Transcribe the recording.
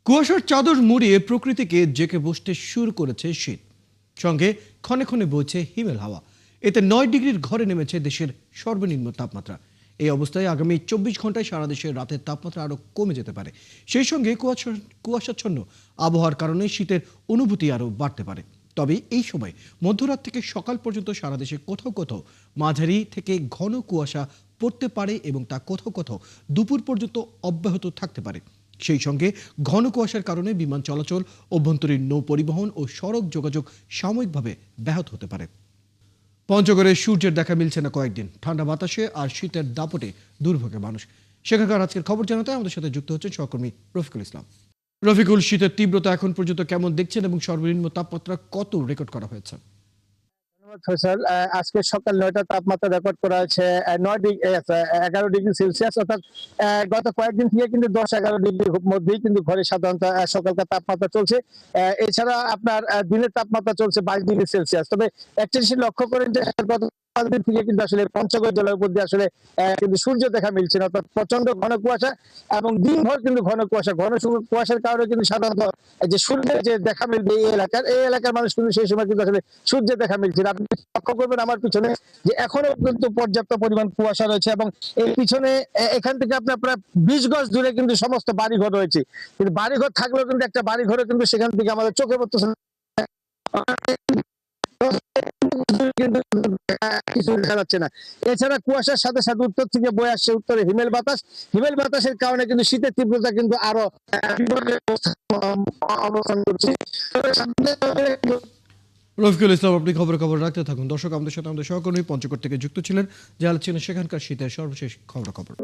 কুয়াশার চাদর মুড়িয়ে প্রকৃতিকে জেকে বসতে শুরু করেছে শীত, সঙ্গে ক্ষণে ক্ষণে বইছে হিমেল হাওয়া। এতে ৯ ডিগ্রির ঘরে নেমেছে দেশের সর্বনিম্ন তাপমাত্রা। এই অবস্থায় আগামী ২৪ ঘন্টায় সারা দেশের রাতের তাপমাত্রা আরও কমে যেতে পারে। সেই সঙ্গে কুয়াশাচ্ছন্ন আবহাওয়ার কারণে শীতের অনুভূতি আরও বাড়তে পারে। তবে এই সময় মধ্যরাত থেকে সকাল পর্যন্ত সারা দেশে কোথাও কোথাও মাঝারি থেকে ঘন কুয়াশা পড়তে পারে এবং তা কোথাও কোথাও দুপুর পর্যন্ত অব্যাহত থাকতে পারে। সেই সঙ্গে ঘন কুয়াশার কারণে বিমান চলাচল, অভ্যন্তরীণ নৌ পরিবহন ও সড়ক যোগাযোগ সাময়িকভাবে ব্যাহত হতে পারে। পঞ্চগড়ে সূর্যের দেখা মিলছে না কয়েকদিন। ঠান্ডা বাতাসে আর শীতের দাপটে দুর্ভোগে মানুষ। সেখানকার আজকের খবর জানাতে আমাদের সাথে যুক্ত হচ্ছেন সহকর্মী রফিকুল ইসলাম। রফিকুল, শীতের তীব্রতা এখন পর্যন্ত কেমন দেখছেন এবং সর্বনিম্ন তাপমাত্রা কত রেকর্ড করা হয়েছে? ফয়সাল, আজকে সকাল ৯টা তাপমাত্রা রেকর্ড করা হয়েছে ১১ ডিগ্রি সেলসিয়াস, অর্থাৎ গত কয়েকদিন থেকে কিন্তু ১০-১১ ডিগ্রির মধ্যেই কিন্তু ঘরে সাধারণত সকালকার তাপমাত্রা চলছে। এছাড়া আপনার দিনের তাপমাত্রা চলছে ২২ ডিগ্রি সেলসিয়াস। তবে একটা জিনিস লক্ষ্য করেন যে গত ৫ দিন থেকে কিন্তু আসলে পঞ্চগড় জেলার উপর দিয়ে আসলে কিন্তু সূর্য দেখা মিলছে না, অর্থাৎ প্রচন্ড ঘন কুয়াশা এবং দিনভর কিন্তু ঘন কুয়াশা। কুয়াশার কারণে কিন্তু সাধারণত যে সূর্যের যে দেখা মিলবে এই এলাকার মানুষ কিন্তু সেই সময় কিন্তু আসলে সূর্যের দেখা মিলছে না। আপনি লক্ষ্য করবেন আমার পিছনে যে এখনো কিন্তু পর্যাপ্ত পরিমাণ কুয়াশা রয়েছে এবং এর পিছনে এখান থেকে আপনার প্রায় ২০ গজ দূরে কিন্তু সমস্ত বাড়িঘর রয়েছে। কিন্তু বাড়িঘর থাকলেও কিন্তু একটা বাড়িঘরে কিন্তু সেখান থেকে আমাদের চোখে পড়তেছে না, কিছু দেখা যাচ্ছে না। এছাড়া কুয়াশার সাথে সাথে উত্তর থেকে বয়ে আসছে উত্তরে হিমেল বাতাসের কারণে কিন্তু শীতের তীব্রতা কিন্তু আরো অবস্থান করছে। রফিকুল ইসলাম, আপনি খবর রাখতে থাকুন। দর্শক, আমাদের সাথে আমাদের সহকর্মী পঞ্চগড় থেকে যুক্ত ছিলেন, জানাচ্ছিলেন সেখানকার শীতের সর্বশেষ খবর।